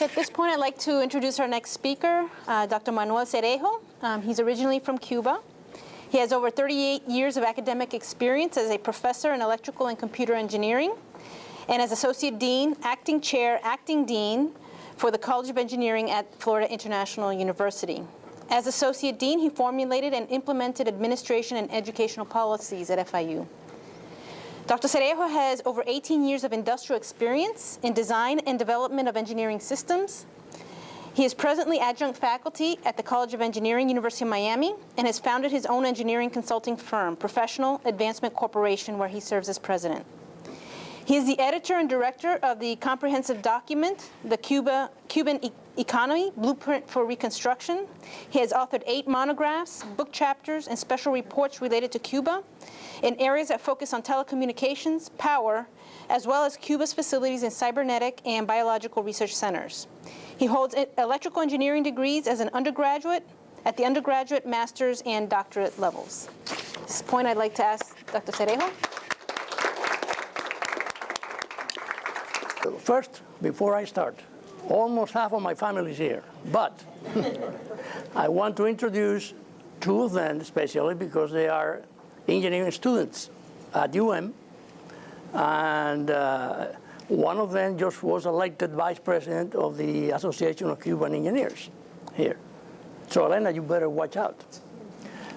At this point, I'd like to introduce our next speaker, Dr. Manuel Cerejo. He's originally from Cuba. He has over 38 years of academic experience as a professor in electrical and computer engineering, and as Associate Dean, Acting Chair, Acting Dean for the College of Engineering at Florida International University. As Associate Dean, he formulated and implemented administration and educational policies at FIU. Dr. Cerejo has over 18 years of industrial experience in design and development of engineering systems. He is presently adjunct faculty at the College of Engineering, University of Miami, and has founded his own engineering consulting firm, Professional Advancement Corporation, where he serves as president. He is the editor and director of the comprehensive document, The Cuban Economy, Blueprint for Reconstruction. He has authored 8 monographs, book chapters, and special reports related to Cuba in areas that focus on telecommunications, power, as well as Cuba's facilities in cybernetic and biological research centers. He holds electrical engineering degrees as an undergraduate, at the undergraduate, master's, and doctorate levels. At this point, I'd like to ask Dr. Cerejo. First, before I start, almost half of my family is here, but I want to introduce 2 of them, especially because they are engineering students at UM, and one of them just was elected vice president of the Association of Cuban Engineers here. So Elena, you better watch out.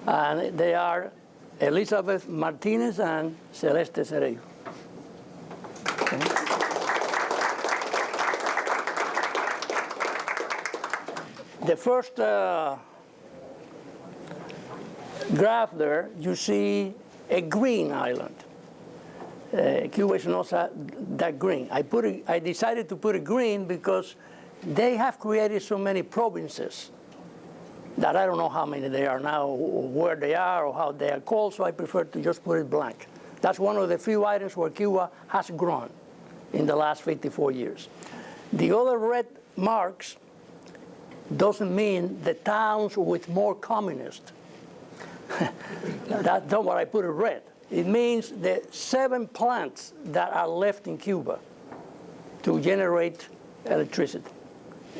And they are Elizabeth Martinez and Celeste Cerejo. Okay. The first graph there, you see a green island. Cuba is not that green. I decided to put it green because they have created so many provinces that I don't know how many they are now, or where they are, or how they are called, so I prefer to just put it blank. That's one of the few items where Cuba has grown in the last 54 years. The other red marks doesn't mean the towns with more communists. That's not what I put in red. It means the 7 plants that are left in Cuba to generate electricity.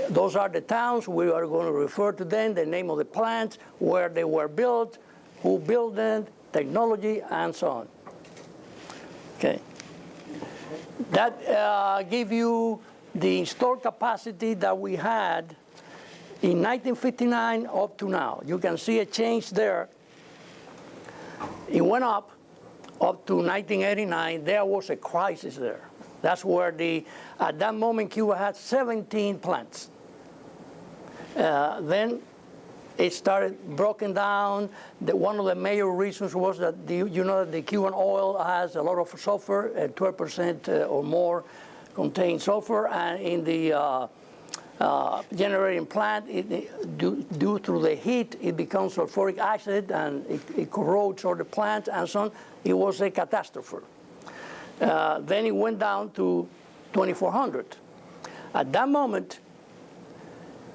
Those are the towns. We are going to refer to them, the name of the plants, where they were built, who built them, technology, and so on. Okay. That gives you the installed capacity that we had in 1959 up to now. You can see a change there. It went up to 1989. There was a crisis there. That's where at that moment, Cuba had 17 plants. Then it started broken down. One of the major reasons was that you know that the Cuban oil has a lot of sulfur, 12% or more contains sulfur, and in the generating plant, due to the heat, it becomes sulfuric acid, and it corrodes all the plants and so on. It was a catastrophe. Then it went down to 2,400. At that moment,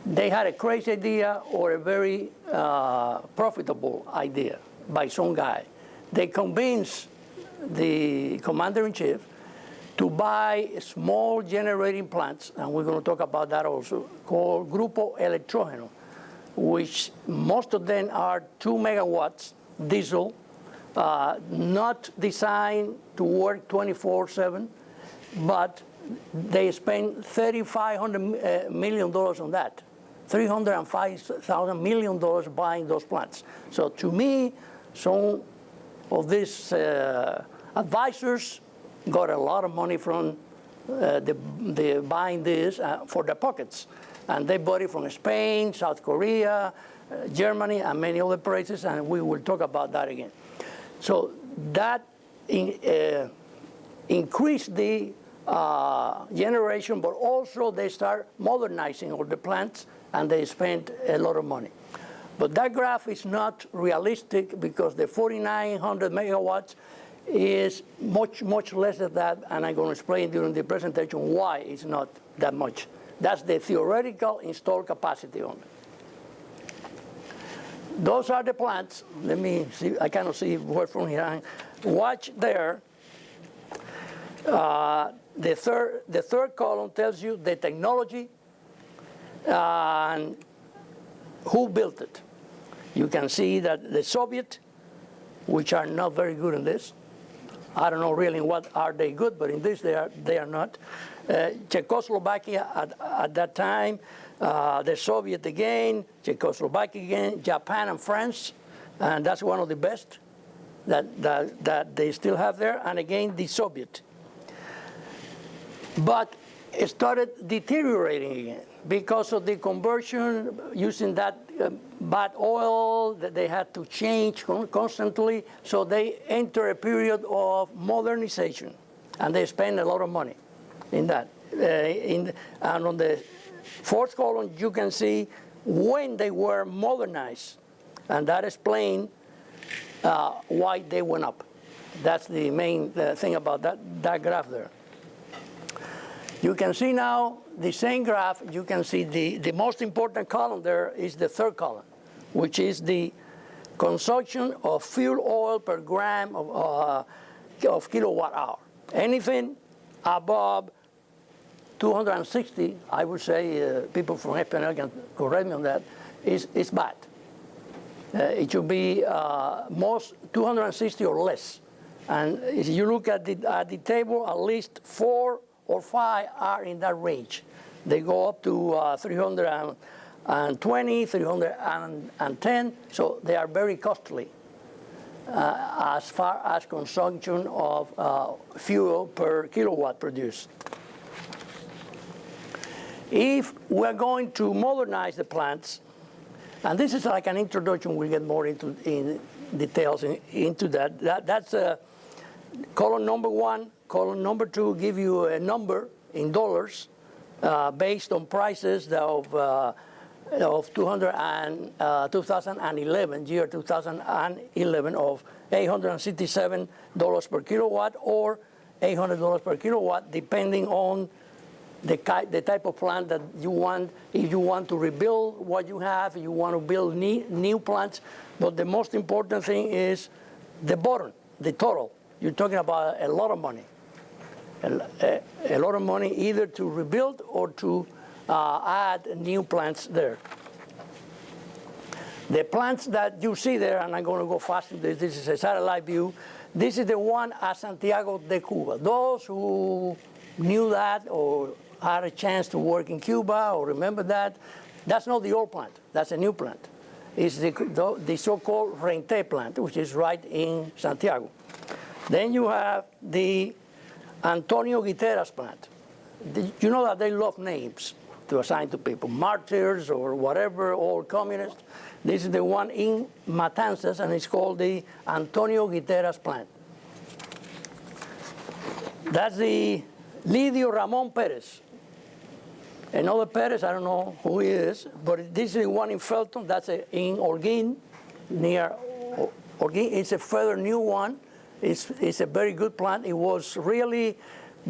they had a crazy idea or a very profitable idea by some guy. They convinced the commander-in-chief to buy small generating plants, and we're going to talk about that also, called Grupo Electrógeno, which most of them are 2 megawatts diesel, not designed to work 24/7, but they spent $3,500 million on that. $305,000 million buying those plants. So to me, some of these advisors got a lot of money from the buying this for their pockets. And they bought it from Spain, South Korea, Germany, and many other places, and we will talk about that again. So that increased the generation, but also they start modernizing all the plants, and they spent a lot of money. But that graph is not realistic because the 4,900 megawatts is much, much less than that, and I'm going to explain during the presentation why it's not that much. That's the theoretical installed capacity on it. Those are the plants. Let me see. I cannot see where from here. Watch there. The third column tells you the technology And who built it? You can see that the Soviet, which are not very good in this. I don't know really in what are they good, but in this they are not. Czechoslovakia at that time, the Soviet again, Czechoslovakia again, Japan and France, and that's one of the best that they still have there, and again the Soviet. But it started deteriorating again because of the conversion using that bad oil that they had to change constantly. So they enter a period of modernization, and they spend a lot of money in that. And on the fourth column, you can see when they were modernized, and that explains why they went up. That's the main thing about that graph there. You can see now the same graph. You can see the most important column there is the third column, which is the consumption of fuel oil per gram of kilowatt hour. Anything above 260, I would say, people from Refineries can correct me on that, is bad. It should be most 260 or less. And if you look at the table, at least 4 or 5 are in that range. They go up to 320, 310, so they are very costly as far as consumption of fuel per kilowatt produced. If we're going to modernize the plants, and this is like an introduction, we'll get more into details into that. That's column number 1. Column number 2 give you a number in dollars based on prices of 2011, year 2011, of $867 per kilowatt or $800 per kilowatt, depending on the type of plant that you want. If you want to rebuild what you have, if you want to build new plants. But the most important thing is the bottom, the total. You're talking about a lot of money. A lot of money either to rebuild or to add new plants there. The plants that you see there, and I'm going to go fast, this is a satellite view. This is the one at Santiago de Cuba. Those who knew that or had a chance to work in Cuba or remember that, that's not the old plant, that's a new plant. It's the so-called Rente plant, which is right in Santiago. Then you have the Antonio Guiterres plant. You know that they love names to assign to people, martyrs or whatever, or communists. This is the one in Matanzas, and it's called the Antonio Guiterres plant. That's the Lidio Ramon Perez. Another Perez, I don't know who he is, but this is the one in Felton. That's in Holguín, near Holguín. It's a further new one. It's a very good plant. It was really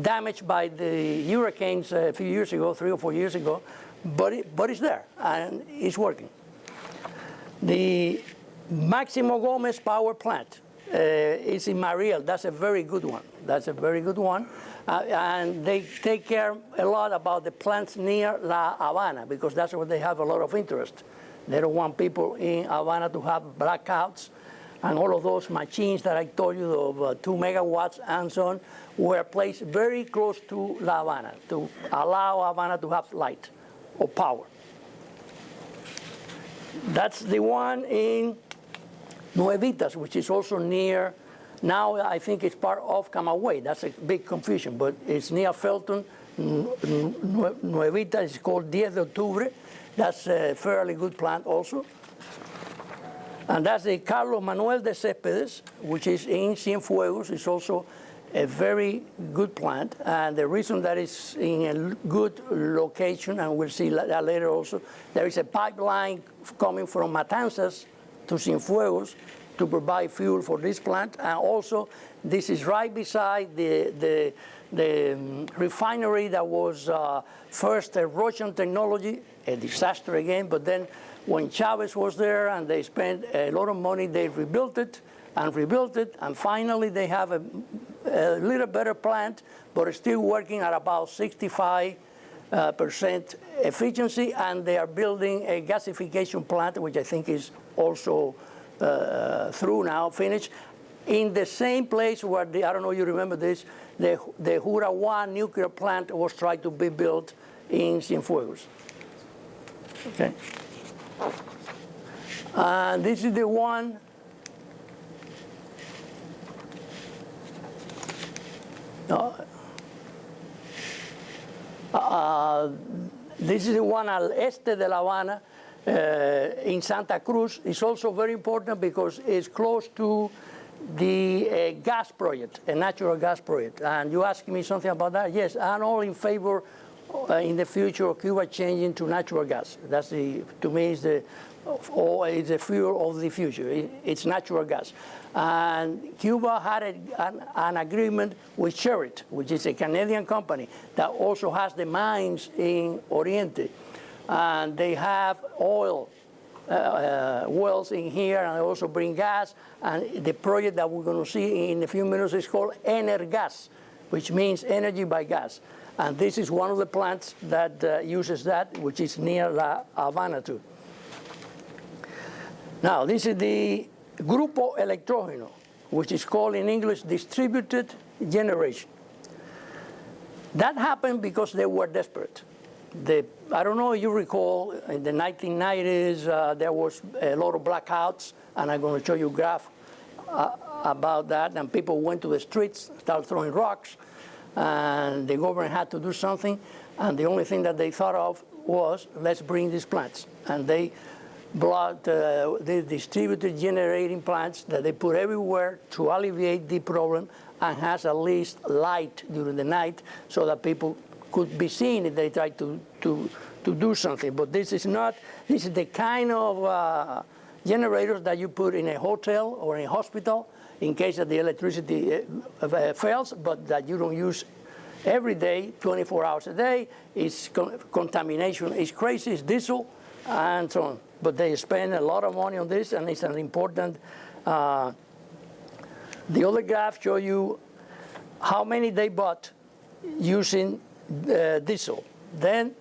damaged by the hurricanes a few years ago, 3 or 4 years ago, but it's there, and it's working. The Maximo Gomez power plant is in Mariel. That's a very good one. That's a very good one. And they take care a lot about the plants near La Habana, because that's where they have a lot of interest. They don't want people in Havana to have blackouts. And all of those machines that I told you of 2 megawatts and so on were placed very close to La Habana to allow Havana to have light or power. That's the one in Nuevitas, which is also near, now I think it's part of Camagüey. That's a big confusion, but it's near Felton. Nuevitas is called 10 de Octubre. That's a fairly good plant also. And that's the Carlos Manuel de Céspedes, which is in Cienfuegos. It's also a very good plant. And the reason that it's in a good location, and we'll see that later also, there is a pipeline coming from Matanzas to Cienfuegos to provide fuel for this plant. And also, this is right beside the refinery that was first a Russian technology, a disaster again, but then when Chavez was there and they spent a lot of money, they rebuilt it, and finally they have a little better plant, but it's still working at about 65 percent efficiency, and they are building a gasification plant, which I think is also through now, finished, in the same place where I don't know if you remember this, the Jura 1 nuclear plant was tried to be built in Cienfuegos. Okay. And this is the one this is the one al este de La Habana in Santa Cruz. It's also very important because it's close to the gas project, a natural gas project. And you asked me something about that? Yes, I'm all in favor in the future of Cuba changing to natural gas. That's to me, it's the fuel of the future. It's natural gas. And Cuba had an agreement with Sherritt, which is a Canadian company that also has the mines in Oriente. And they have oil wells in here, and they also bring gas. And the project that we're going to see in a few minutes is called Energas, which means energy by gas. And this is one of the plants that uses that, which is near La Habana too. Now, this is the Grupo Electrógeno, which is called in English distributed generation. That happened because they were desperate. I don't know if you recall, in the 1990s, there was a lot of blackouts, and I'm going to show you a graph about that, and people went to the streets, started throwing rocks, and the government had to do something, and the only thing that they thought of was, let's bring these plants. And they brought the distributed generating plants that they put everywhere to alleviate the problem and has at least light during the night so that people could be seen if they try to do something. But this is the kind of generators that you put in a hotel or in a hospital in case that the electricity fails, but that you don't use every day, 24 hours a day. Contamination is crazy, it's diesel, and so on. But they spend a lot of money on this, and it's an important. The other graph shows you how many they bought using diesel. Then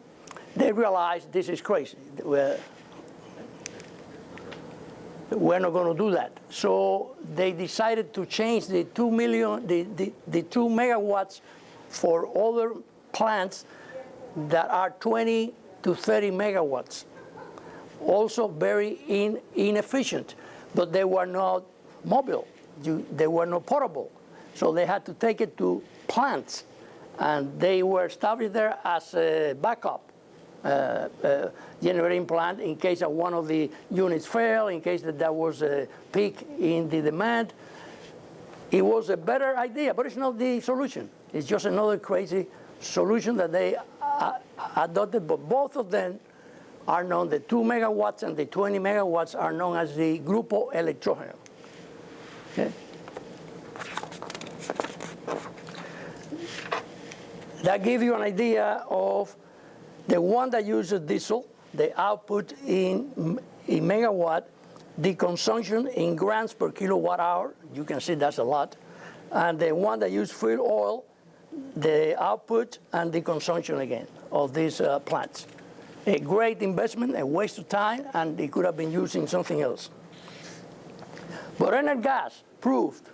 they realized this is crazy. We're not going to do that. So they decided to change the 2 megawatts for other plants that are 20 to 30 megawatts. Also very inefficient, but they were not mobile. They were not portable. So they had to take it to plants, and they were established there as a backup generating plant in case that one of the units failed, in case that there was a peak in the demand. It was a better idea, but it's not the solution. It's just another crazy solution that they adopted, but both of them are known, the 2 megawatts and the 20 megawatts are known as the Grupo Electrógeno. Okay? That gives you an idea of the one that uses diesel, the output in megawatt, the consumption in grams per kilowatt hour. You can see that's a lot. And the one that uses fuel oil, the output and the consumption again of these plants. A great investment, a waste of time, and it could have been used in something else. But Energas proved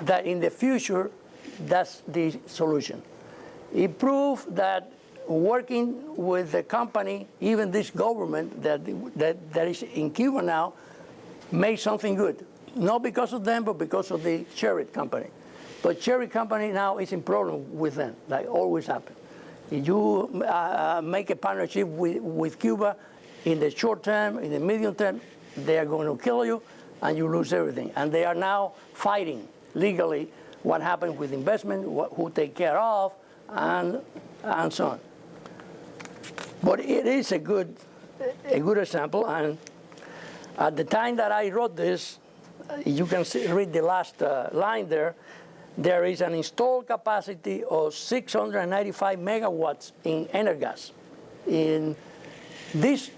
that in the future, that's the solution. It proved that working with the company, even this government that is in Cuba now, made something good. Not because of them, but because of the Sherritt company. But Sherritt company now is in problem with them, like always happens. If you make a partnership with Cuba, in the short term, in the medium term, they are going to kill you, and you lose everything. And they are now fighting legally what happens with investment, who take care of, and so on. But it is a good example. And at the time that I wrote this, you can read the last line there. There is an installed capacity of 695 megawatts in Energas. In this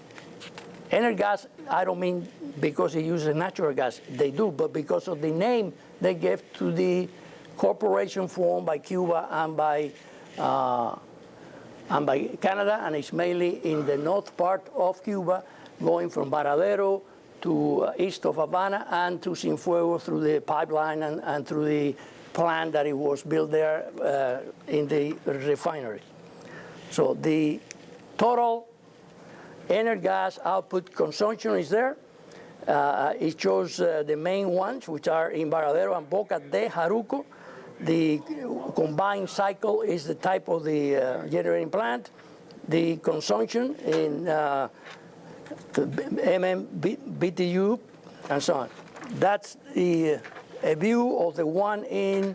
Energas, I don't mean because it uses natural gas. They do, but because of the name they gave to the corporation formed by Cuba and by and by Canada, and it's mainly in the north part of Cuba, going from Varadero to east of Havana and to Cienfuegos through the pipeline and through the plant that it was built there in the refinery. So the total energy gas output consumption is there. It shows the main ones, which are in Varadero and Boca de Jaruco. The combined cycle is the type of the generating plant. The consumption in BTU and so on. That's a view of the one in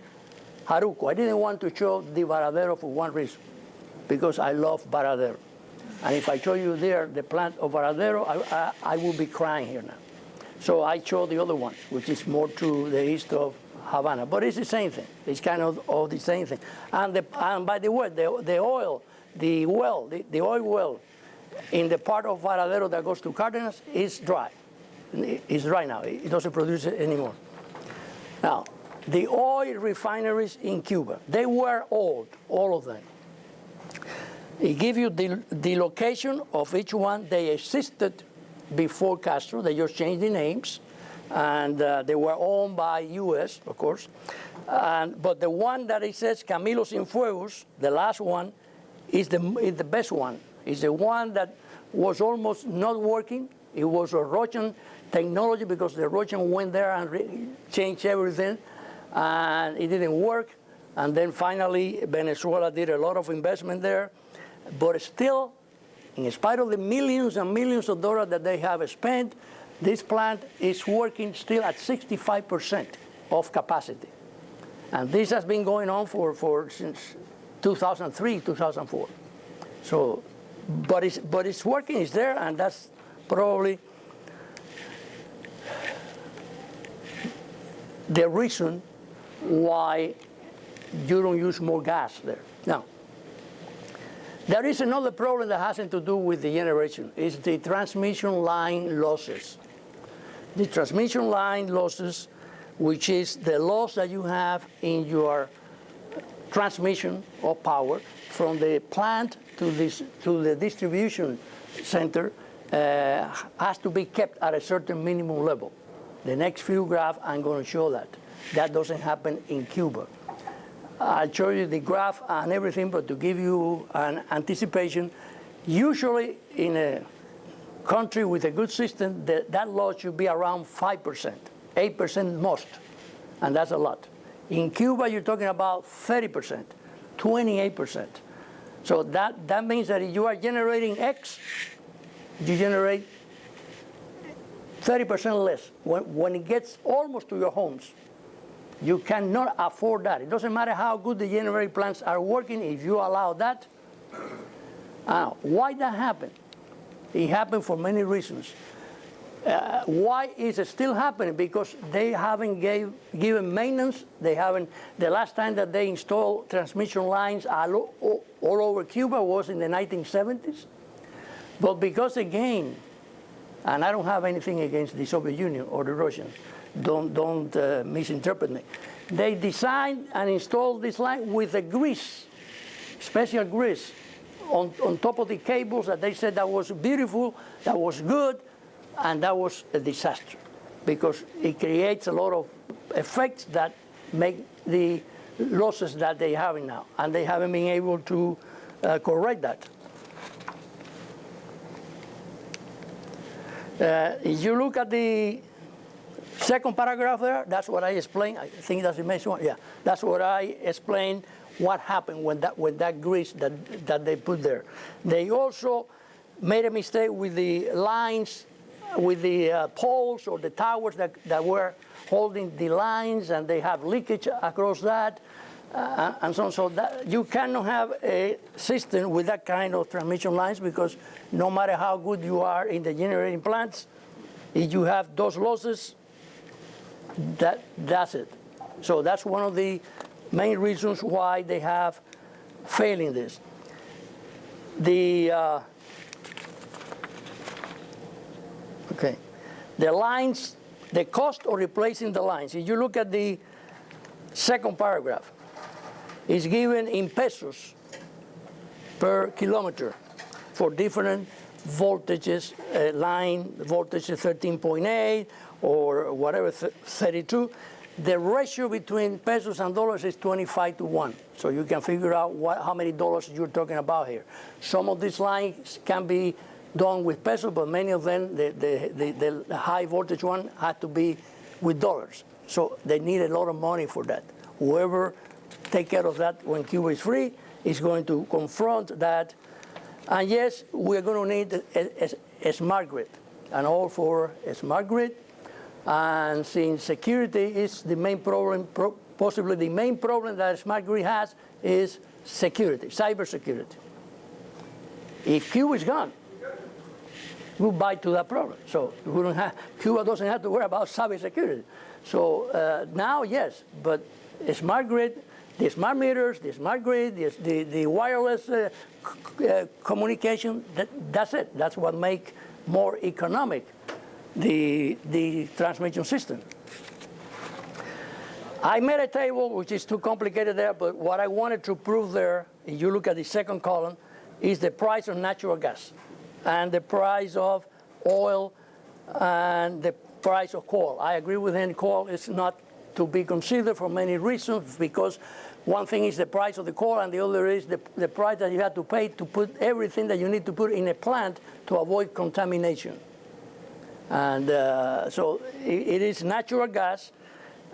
Jaruco. I didn't want to show the Varadero for one reason, because I love Varadero. And if I show you there the plant of Varadero, I will be crying here now. So I show the other one, which is more to the east of Havana. But it's the same thing. It's kind of the same thing. And by the way, the oil well in the part of Varadero that goes to Cardenas is dry. It's dry now. It doesn't produce it anymore. Now, the oil refineries in Cuba, they were old, all of them. It gives you the location of each one. They existed before Castro. They just changed the names. And they were owned by U.S., of course. But the one that it says Camilo Cienfuegos, the last one, is the best one. It's the one that was almost not working. It was a Russian technology because the Russians went there and changed everything, and it didn't work. And then finally, Venezuela did a lot of investment there. But still, in spite of the millions and millions of dollars that they have spent, this plant is working still at 65% of capacity. And this has been going on since 2003, 2004. So, but it's working, it's there, and that's probably the reason why you don't use more gas there. Now, there is another problem that has to do with the generation. It's the transmission line losses. The transmission line losses, which is the loss that you have in your transmission of power from the plant to the distribution center, has to be kept at a certain minimum level. The next few graphs, I'm going to show that. That doesn't happen in Cuba. I'll show you the graph and everything, but to give you an anticipation, usually in a country with a good system, that loss should be around 5%, 8% most, and that's a lot. In Cuba, you're talking about 30%, 28%. So that means that if you are generating X, you generate 30% less. When it gets almost to your homes, you cannot afford that. It doesn't matter how good the generating plants are working if you allow that. Why that happened? It happened for many reasons. Why is it still happening? Because they haven't given maintenance. They haven't. The last time that they installed transmission lines all over Cuba was in the 1970s. But because again, and I don't have anything against the Soviet Union or the Russians, don't misinterpret me. They designed and installed this line with a grease, special grease, on top of the cables that they said that was beautiful, that was good, and that was a disaster because it creates a lot of effects that make the losses that they have now, and they haven't been able to correct that. If you look at the second paragraph there, that's what I explained. I think that's the next one. Yeah, that's what I explained. What happened when that grease that they put there? They also made a mistake with the lines, with the poles or the towers that were holding the lines, and they have leakage across that, and so on. So that you cannot have a system with that kind of transmission lines because no matter how good you are in the generating plants, if you have those losses, that's it. So that's one of the main reasons why they have failing this. The lines, the cost of replacing the lines. If you look at the second paragraph, it's given in pesos per kilometer for different voltages, line voltage 13.8 or whatever, 32. The ratio between pesos and dollars is 25-1. So you can figure out how many dollars you're talking about here. Some of these lines can be done with pesos, but many of them, the high voltage one, had to be with dollars. So they need a lot of money for that. Whoever take care of that when Cuba is free is going to confront that. And yes, we're going to need a smart grid, and all for a smart grid. And since security is the main problem, possibly the main problem that a smart grid has is security, cybersecurity. If Cuba is gone, we'll bite to that problem. So we don't have, Cuba doesn't have to worry about cybersecurity. So now, yes, but a smart grid, the smart meters, the smart grid, the wireless communication, that's it. That's what makes more economic the transmission system. I made a table, which is too complicated there, but what I wanted to prove there, if you look at the second column, is the price of natural gas and the price of oil and the price of coal. I agree with him, coal is not to be considered for many reasons, because one thing is the price of the coal and the other is the price that you have to pay to put everything that you need to put in a plant to avoid contamination. And so it is natural gas,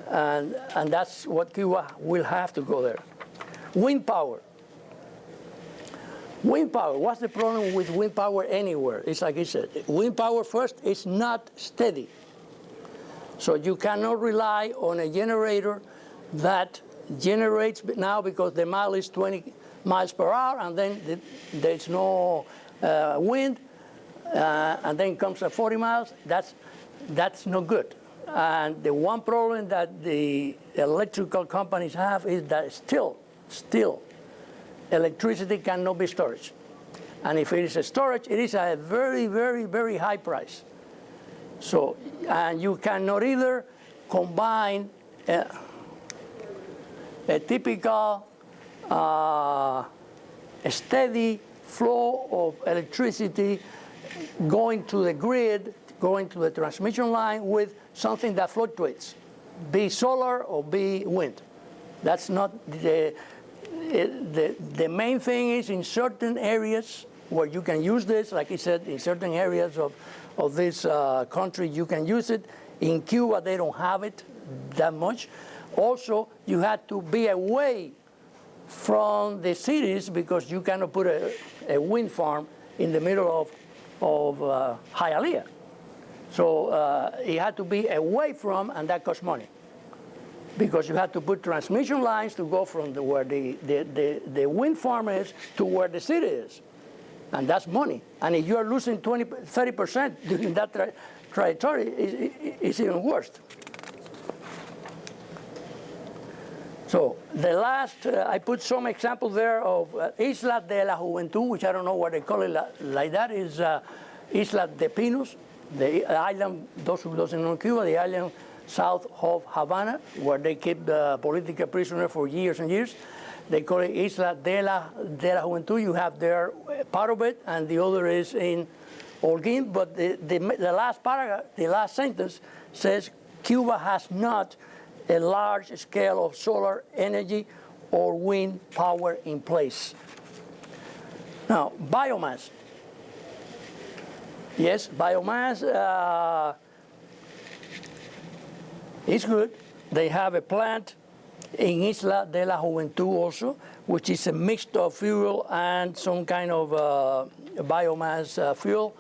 and that's what Cuba will have to go there. Wind power. Wind power, what's the problem with wind power anywhere? It's like I said, wind power first is not steady. So you cannot rely on a generator that generates now because the mile is 20 miles per hour, and then there's no wind, and then comes at 40 miles. That's no good. And the one problem that the electrical companies have is that still, electricity cannot be storage. And if it is a storage, it is at a very, very, very high price. So, and you cannot either combine a typical a steady flow of electricity going to the grid, going to the transmission line with something that fluctuates, be solar or be wind. That's not the main thing is in certain areas where you can use this, like I said, in certain areas of this country, you can use it. In Cuba, they don't have it that much. Also, you had to be away from the cities because you cannot put a wind farm in the middle of Hialeah. So it had to be away from, and that costs money, because you had to put transmission lines to go from where the wind farm is to where the city is. And that's money. And if you are losing 30% during that trajectory, it's even worse. So the last, I put some examples there of Isla de la Juventud, which I don't know what they call it like that, is Isla de Pinos, the island, those who doesn't know Cuba, the island south of Havana, where they keep the political prisoners for years and years. They call it Isla de la Juventud. You have there part of it, and the other is in Holguin. But the last paragraph, the last sentence says Cuba has not a large scale of solar energy or wind power in place. Now, biomass. Yes, biomass is good. They have a plant in Isla de la Juventud also, which is a mix of fuel and some kind of biomass fuel.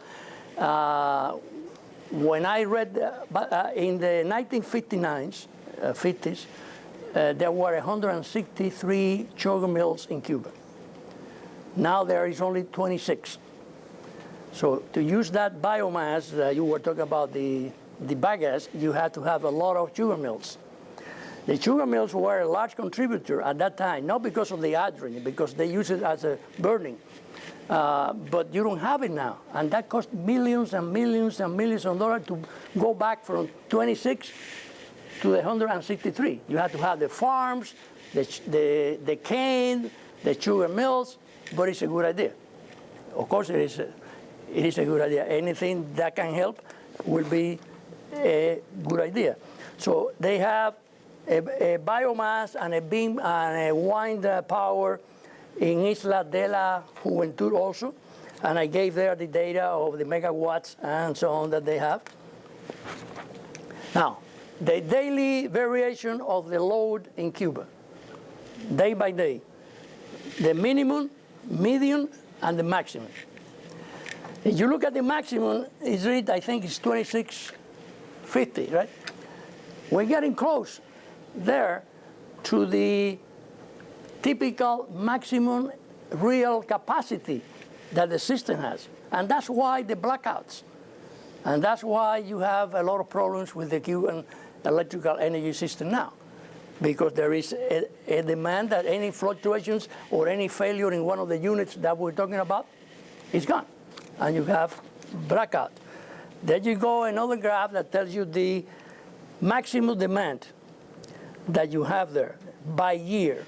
When I read in the 1950s, there were 163 sugar mills in Cuba. Now there is only 26. So to use that biomass, you were talking about the bagasse, you had to have a lot of sugar mills. The sugar mills were a large contributor at that time, not because of the hydrogen, because they use it as a burning. But you don't have it now. And that cost millions and millions and millions of dollars to go back from 26 to the 163. You had to have the farms, the cane, the sugar mills, but it's a good idea. Of course, it is a good idea. Anything that can help will be a good idea. So they have a biomass and a beam and a wind power in Isla de la Juventud also. And I gave there the data of the megawatts and so on that they have. Now, the daily variation of the load in Cuba, day by day, the minimum, medium, and the maximum. If you look at the maximum, it's Rita, I think it's 2650, right? We're getting close there to the typical maximum real capacity that the system has. And that's why the blackouts. And that's why you have a lot of problems with the Cuban electrical energy system now. Because there is a demand that any fluctuations or any failure in one of the units that we're talking about is gone. And you have blackout. Then you go another graph that tells you the maximum demand that you have there by year.